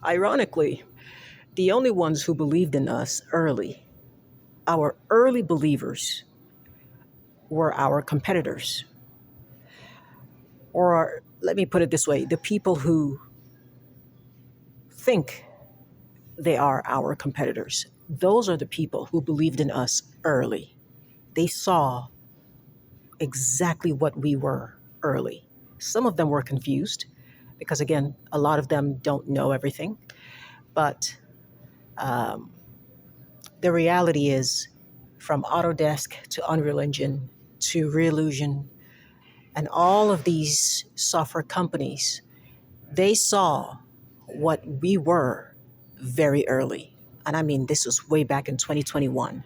Ironically, the only ones who believed in us early, our early believers, were our competitors. Or let me put it this way, the people who think they are our competitors. Those are the people who believed in us early. They saw exactly what we were early. Some of them were confused because, again, a lot of them don't know everything. But um, the reality is, from Autodesk to Unreal Engine to Realusion and all of these software companies, they saw what we were very early. And I mean, this was way back in 2021.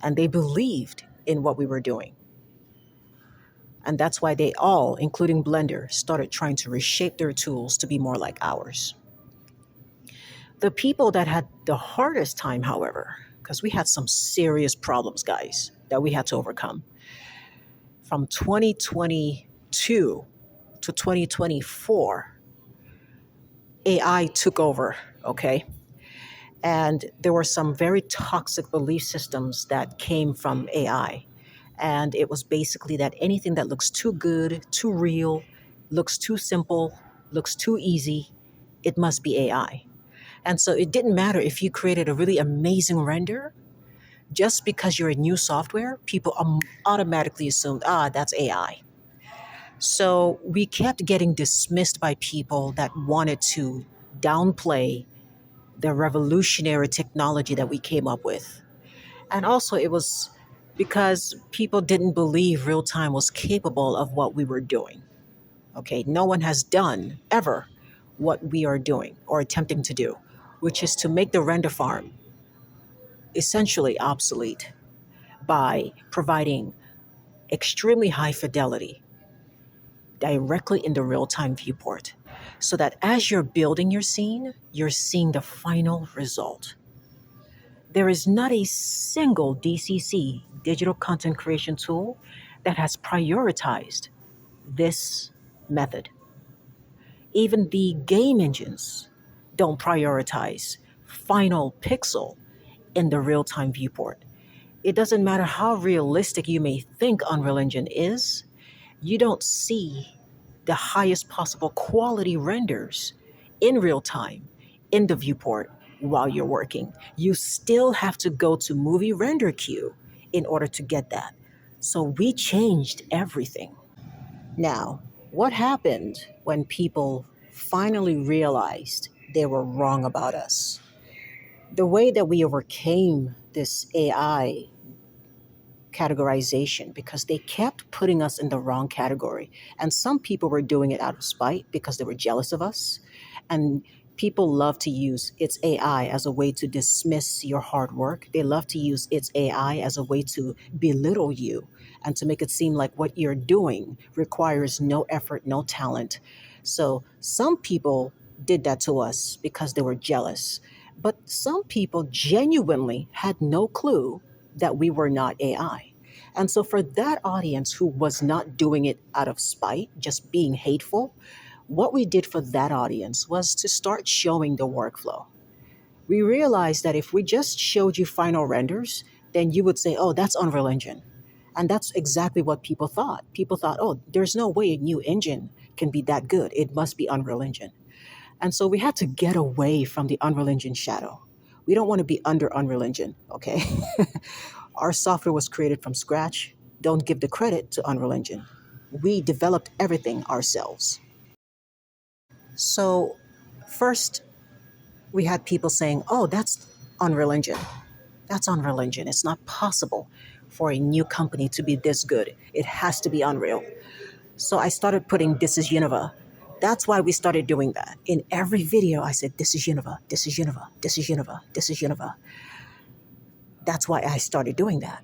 And they believed in what we were doing. And that's why they all, including Blender, started trying to reshape their tools to be more like ours. The people that had the hardest time, however, because we had some serious problems, guys, that we had to overcome. From 2022 to 2024, AI took over, okay? And there were some very toxic belief systems that came from AI. And it was basically that anything that looks too good, too real, looks too simple, looks too easy, it must be AI. And so it didn't matter if you created a really amazing render, just because you're a new software, people automatically assumed, that's AI. So we kept getting dismissed by people that wanted to downplay the revolutionary technology that we came up with. And also, it was because people didn't believe real time was capable of what we were doing. Okay, no one has done ever what we are doing or attempting to do, which is to make the render farm essentially obsolete by providing extremely high fidelity directly in the real time viewport. So that as you're building your scene, you're seeing the final result. There is not a single DCC, digital content creation tool, that has prioritized this method. Even the game engines don't prioritize final pixel in the real time viewport. It doesn't matter how realistic you may think Unreal Engine is, you don't see the highest possible quality renders in real time in the viewport while you're working. You still have to go to Movie Render Queue in order to get that. So we changed everything. Now, what happened when people finally realized they were wrong about us? The way that we overcame this AI categorization, because they kept putting us in the wrong category. And some people were doing it out of spite because they were jealous of us. And people love to use its AI as a way to dismiss your hard work. They love to use its AI as a way to belittle you and to make it seem like what you're doing requires no effort, no talent. So some people did that to us because they were jealous. But some people genuinely had no clue that we were not AI. And so, for that audience who was not doing it out of spite, just being hateful, what we did for that audience was to start showing the workflow. We realized that if we just showed you final renders, then you would say, oh, that's Unreal Engine. And that's exactly what people thought. People thought, oh, there's no way a new engine can be that good. It must be Unreal Engine. And so we had to get away from the Unreal Engine shadow. We don't want to be under Unreal Engine, okay? Our software was created from scratch. Don't give the credit to Unreal Engine. We developed everything ourselves. So, first, we had people saying, oh, that's Unreal Engine. That's Unreal Engine. It's not possible for a new company to be this good. It has to be Unreal. So I started putting this is Univah. That's why we started doing that. In every video, I said, this is Univah, this is Univah, this is Univah, this is Univah. That's why I started doing that.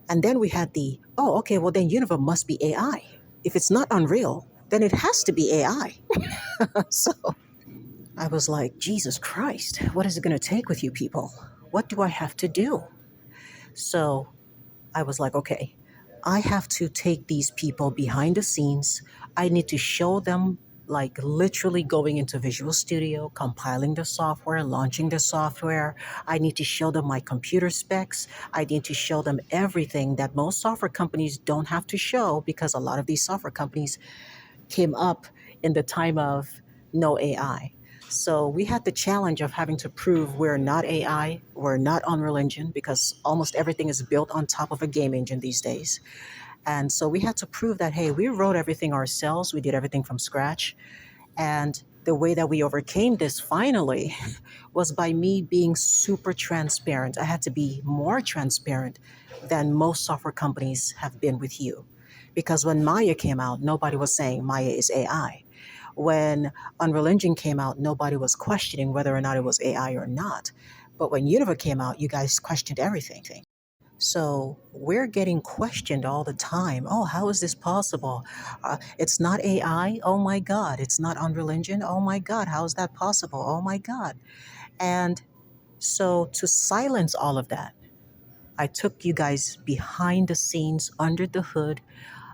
And then we had the, oh, okay, well, then Univah must be AI. If it's not Unreal, then it has to be AI. So I was like, Jesus Christ, what is it going to take with you people? What do I have to do? So I was like, okay, I have to take these people behind the scenes. I need to show them like literally going into Visual Studio, compiling the software, launching the software. I need to show them my computer specs. I need to show them everything that most software companies don't have to show, because a lot of these software companies came up in the time of no AI. So we had the challenge of having to prove we're not AI, we're not Unreal Engine, because almost everything is built on top of a game engine these days. And so we had to prove that, hey, we wrote everything ourselves, we did everything from scratch. And the way that we overcame this finally was by me being super transparent. I had to be more transparent than most software companies have been with you. Because when Maya came out, nobody was saying Maya is AI. When Unreal Engine came out, nobody was questioning whether or not it was AI or not. But when Univah came out, you guys questioned everything. So we're getting questioned all the time. Oh, how is this possible? It's not AI. Oh my God. It's not Unreal Engine. Oh my God. How is that possible? Oh my God. And so to silence all of that, I took you guys behind the scenes, under the hood,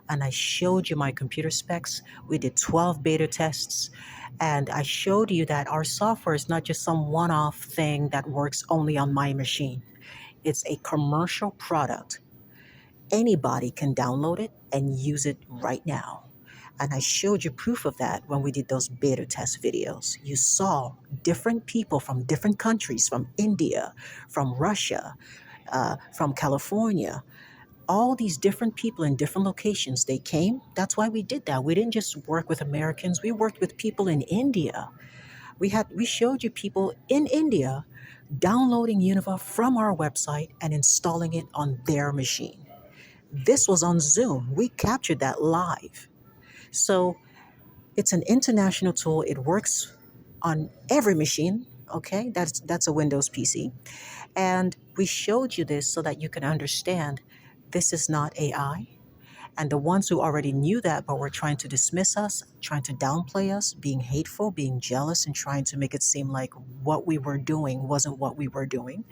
and I showed you my computer specs. We did 12 beta tests. And I showed you that our software is not just some one off thing that works only on my machine. It's a commercial product. Anybody can download it and use it right now. And I showed you proof of that when we did those beta test videos. You saw different people from different countries, from India, from Russia, from California, all these different people in different locations. They came. That's why we did that. We didn't just work with Americans. We worked with people in India. We showed you people in India downloading Univah from our website and installing it on their machine. This was on Zoom. We captured that live. So it's an international tool. It works on every machine. Okay, that's a Windows PC. And we showed you this so that you can understand this is not AI. And the ones who already knew that but were trying to dismiss us, trying to downplay us, being hateful, being jealous, and trying to make it seem like what we were doing wasn't what we were doing,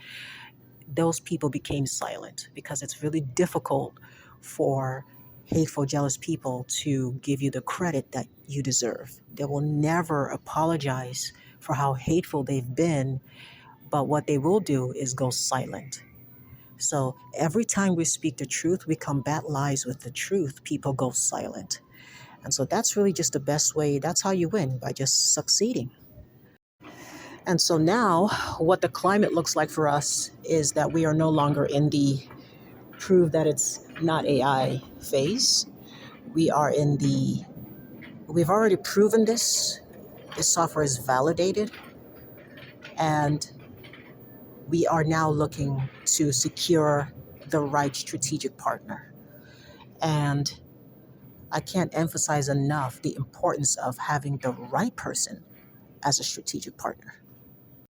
those people became silent, because it's really difficult for hateful, jealous people to give you the credit that you deserve. They will never apologize for how hateful they've been, but what they will do is go silent. So every time we speak the truth, we combat lies with the truth, people go silent. And so that's really just the best way. That's how you win, by just succeeding. And so now, what the climate looks like for us is that we are no longer in the prove that it's not AI phase. We are in the, we've already proven this. This software is validated, and we are now looking to secure the right strategic partner. And I can't emphasize enough the importance of having the right person as a strategic partner.